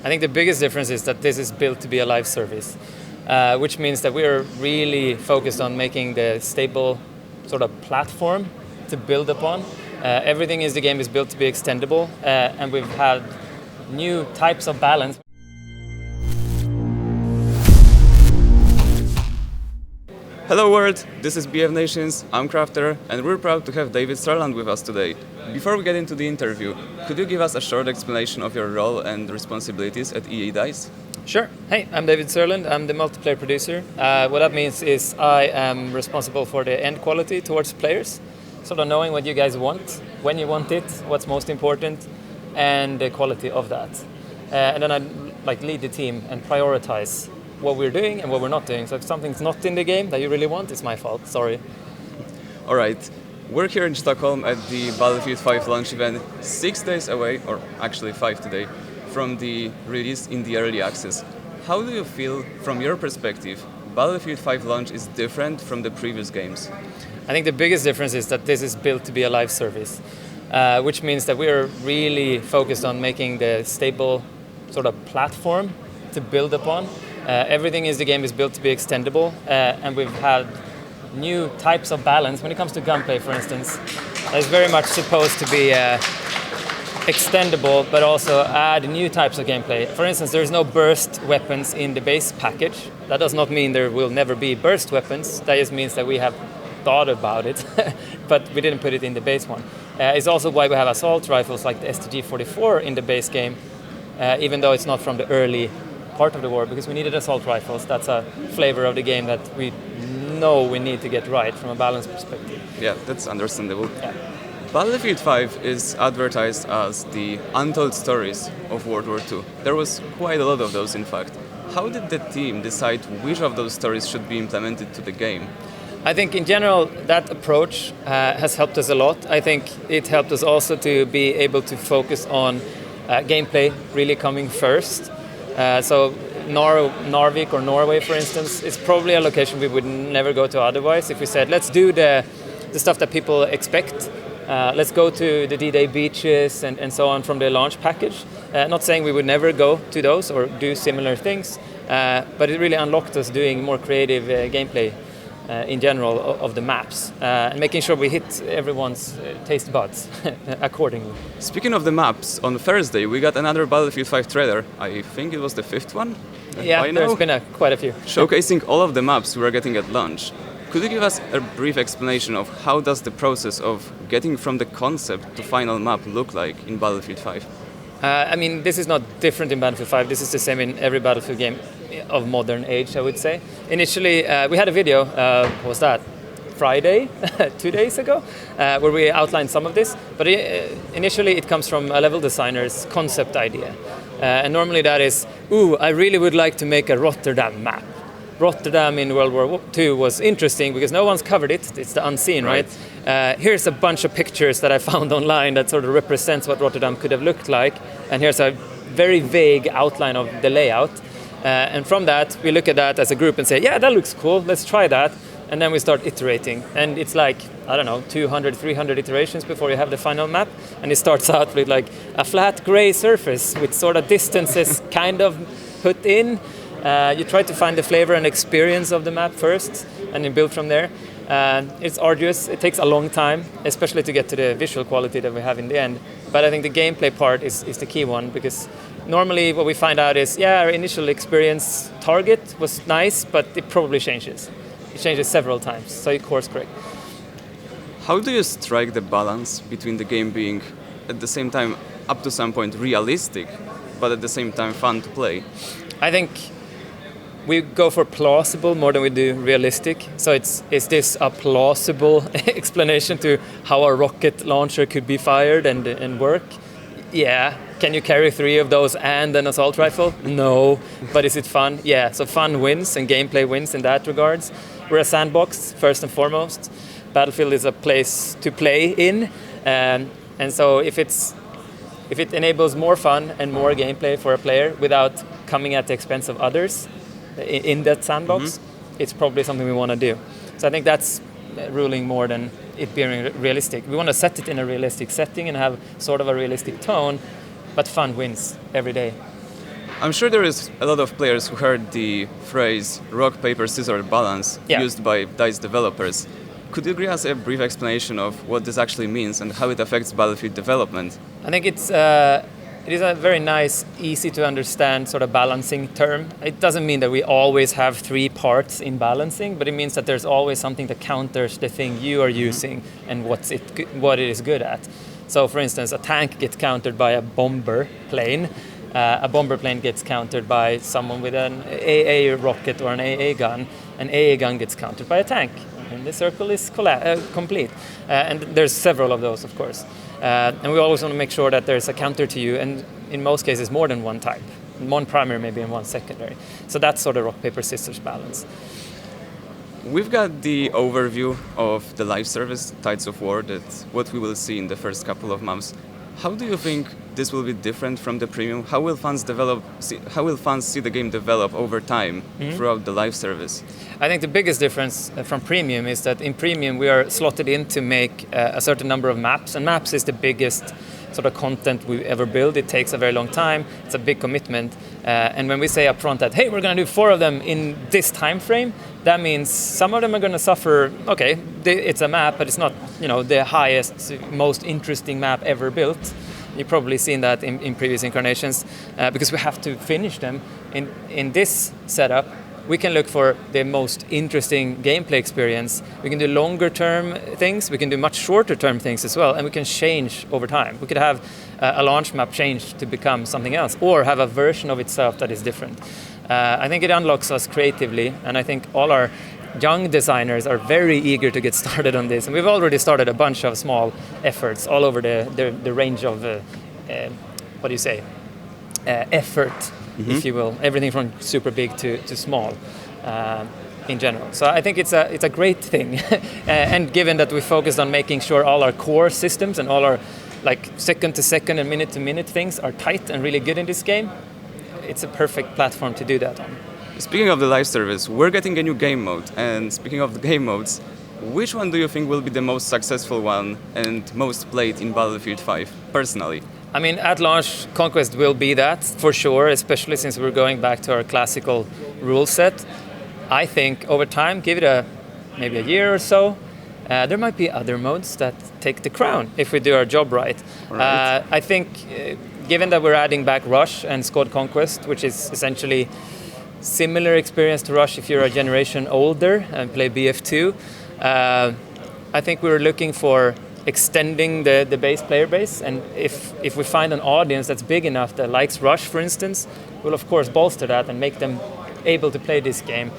I think the biggest difference is that this is built to be a live service, which means that we are really focused on making the stable sort of platform to build upon. Everything in the game is built to be extendable, and we've had new types of balance. Hello world, this is BFNations, I'm Crafter, and we're proud to have David Sirland with us today. Before we get into the interview, could you give us a short explanation of your role and responsibilities at EA DICE? Sure. Hey, I'm David Sirland. I'm the multiplayer producer. What that means is I am responsible for the end quality towards players, sort of knowing what you guys want, when you want it, what's most important, and the quality of that. And then I lead the team and prioritize what we're doing and what we're not doing. So if something's not in the game that you really want, it's my fault. Sorry. All right. We're here in Stockholm at the Battlefield 5 launch event, 6 days away, or actually 5 today, from the release in the early access. How do you feel, from your perspective, Battlefield 5 launch is different from the previous games? I think the biggest difference is that this is built to be a live service, which means that we are really focused on making the stable sort of platform to build upon. Everything in the game is built to be extendable, and we've had new types of balance. When it comes to gunplay, for instance, it's very much supposed to be extendable, but also add new types of gameplay. For instance, there's no burst weapons in the base package. That does not mean there will never be burst weapons. That just means that we have thought about it, but we didn't put it in the base one. It's also why we have assault rifles like the STG-44 in the base game, even though it's not from the early part of the war, because we needed assault rifles. That's a flavor of the game that we know we need to get right from a balance perspective. Yeah, that's understandable. Yeah. Battlefield 5 is advertised as the untold stories of World War II. There was quite a lot of those, in fact. How did the team decide which of those stories should be implemented to the game? I think in general that approach has helped us a lot. I think it helped us also to be able to focus on gameplay really coming first. So Narvik or Norway, for instance, is probably a location we would never go to otherwise. If we said, let's do the stuff that people expect, let's go to the D-Day beaches and so on from the launch package. Not saying we would never go to those or do similar things, but it really unlocked us doing more creative gameplay in general of the maps, and making sure we hit everyone's taste buds accordingly. Speaking of the maps, on Thursday we got another Battlefield 5 trailer. I think it was the 5th one? Yeah, there's been quite a few. Showcasing all of the maps we were getting at launch. Could you give us a brief explanation of how does the process of getting from the concept to final map look like in Battlefield 5? I mean, this is not different in Battlefield 5. This is the same in every Battlefield game of modern age, I would say. Initially, we had a video, what was that? Friday, 2 days ago, where we outlined some of this. But initially, it comes from a level designer's concept idea. And normally that is, I really would like to make a Rotterdam map. Rotterdam in World War II was interesting because no one's covered it. It's the unseen, right? Here's a bunch of pictures that I found online that sort of represents what Rotterdam could have looked like. And here's a very vague outline of the layout. And from that, we look at that as a group and say, yeah, that looks cool. Let's try that. And then we start iterating. And it's like, 200, 300 iterations before you have the final map. And it starts out with like a flat gray surface with sort of distances kind of put in. You try to find the flavor and experience of the map first, and you build from there. It's arduous. It takes a long time, especially to get to the visual quality that we have in the end. But I think the gameplay part is the key one, because normally what we find out is, our initial experience target was nice, but it probably changes. It changes several times, so you course correct. How do you strike the balance between the game being, at the same time, up to some point realistic, but at the same time fun to play? I think we go for plausible more than we do realistic. So is this a plausible explanation to how a rocket launcher could be fired and work? Yeah. Can you carry 3 of those and an assault rifle? No. But is it fun? Yeah. So fun wins and gameplay wins in that regards. We're a sandbox, first and foremost. Battlefield is a place to play in. And so if it enables more fun and more gameplay for a player without coming at the expense of others in that sandbox, it's probably something we want to do. So I think that's ruling more than it being realistic. We want to set it in a realistic setting and have sort of a realistic tone, but fun wins every day. I'm sure there is a lot of players who heard the phrase rock, paper, scissors balance used by DICE developers. Could you give us a brief explanation of what this actually means and how it affects Battlefield development? I think it is a very nice, easy to understand sort of balancing term. It doesn't mean that we always have three parts in balancing, but it means that there's always something that counters the thing you are using and what it is good at. So for instance, a tank gets countered by a bomber plane. A bomber plane gets countered by someone with an AA rocket or an AA gun. An AA gun gets countered by a tank. And the circle is complete. And there's several of those, of course. And we always want to make sure that there's a counter to you, and in most cases more than one type. One primary maybe and one secondary. So that's sort of rock, paper, scissors balance. We've got the overview of the live service, Tides of War, that's what we will see in the first couple of months. How do you think this will be different from the premium? How will fans see the game develop over time throughout the live service? I think the biggest difference from premium is that in premium we are slotted in to make a certain number of maps, and maps is the biggest sort of content we ever build. It takes a very long time. It's a big commitment. And when we say up front that, hey, we're going to do 4 of them in this time frame, that means some of them are going to suffer. Okay, it's a map, but it's not, the highest, most interesting map ever built. You've probably seen that in previous incarnations, because we have to finish them. In this setup, we can look for the most interesting gameplay experience. We can do longer term things, we can do much shorter term things as well, and we can change over time. We could have a launch map change to become something else, or have a version of itself that is different. I think it unlocks us creatively, and I think all our young designers are very eager to get started on this. And we've already started a bunch of small efforts all over the range of, effort, if you will. Everything from super big to small in general. So I think it's a great thing. And given that we focused on making sure all our core systems and all our second to second and minute to minute things are tight and really good in this game, it's a perfect platform to do that on. Speaking of the live service, we're getting a new game mode. And speaking of the game modes, which one do you think will be the most successful one and most played in Battlefield 5, personally? I mean, at launch, Conquest will be that, for sure, especially since we're going back to our classical rule set. I think over time, give it maybe a year or so, there might be other modes that take the crown if we do our job right. I think, given that we're adding back Rush and Squad Conquest, which is essentially similar experience to Rush if you're a generation older and play BF2, I think we were looking for extending the player base, and if we find an audience that's big enough that likes Rush, for instance, we'll of course bolster that and make them able to play this game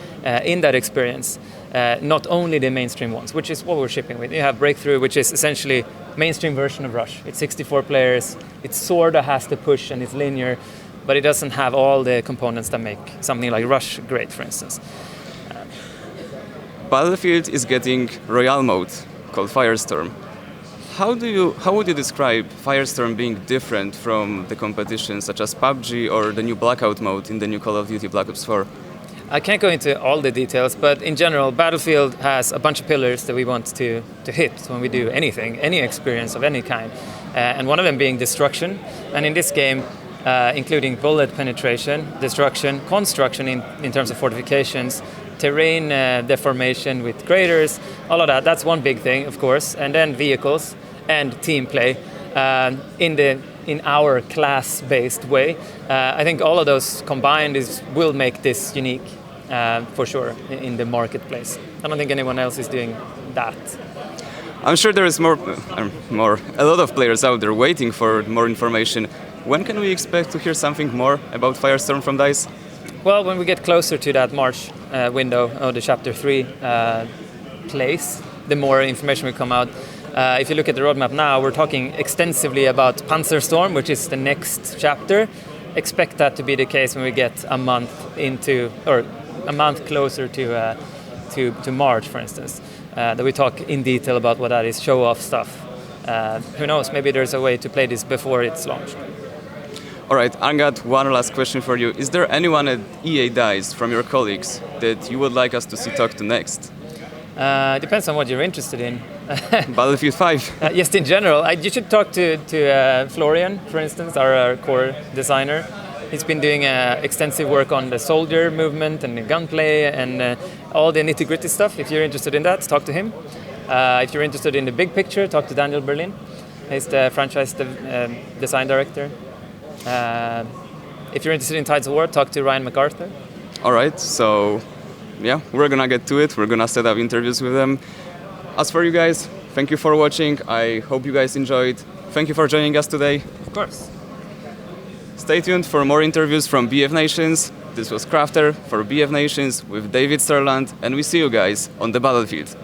in that experience, not only the mainstream ones, which is what we're shipping with. You have Breakthrough, which is essentially mainstream version of Rush. It's 64 players, it sorta has the push and it's linear, but it doesn't have all the components that make something like Rush great, for instance. Battlefield is getting Royale mode called Firestorm. How would you describe Firestorm being different from the competition such as PUBG or the new Blackout mode in the new Call of Duty Black Ops 4? I can't go into all the details, but in general, Battlefield has a bunch of pillars that we want to hit when we do anything, any experience of any kind. And one of them being destruction. And in this game, including bullet penetration, destruction, construction in terms of fortifications, terrain deformation with craters, all of that. That's one big thing, of course. And then vehicles and team play in our class-based way. I think all of those combined will make this unique for sure in the marketplace. I don't think anyone else is doing that. I'm sure there is a lot of players out there waiting for more information. When can we expect to hear something more about Firestorm from DICE? Well, when we get closer to that March window of the Chapter 3 place, the more information will come out. If you look at the roadmap now, we're talking extensively about Firestorm, which is the next chapter. Expect that to be the case when we get a month closer to March, for instance. That we talk in detail about what that is, show off stuff. Who knows, maybe there's a way to play this before it's launched. All right, I got one last question for you. Is there anyone at EA DICE from your colleagues that you would like us to see talk to next? Depends on what you're interested in. Battlefield 5. Just in general, you should talk to Florian, for instance, our core designer. He's been doing extensive work on the soldier movement and the gunplay and all the nitty-gritty stuff. If you're interested in that, talk to him. If you're interested in the big picture, talk to Daniel Berlin. He's the franchise design director. If you're interested in Tides of War, talk to Ryan MacArthur. All right, so yeah, we're gonna get to it. We're gonna set up interviews with them. As for you guys, thank you for watching. I hope you guys enjoyed. Thank you for joining us today. Of course. Stay tuned for more interviews from BFNations. This was Crafter for BFNations with David Sirland, and we see you guys on the battlefield.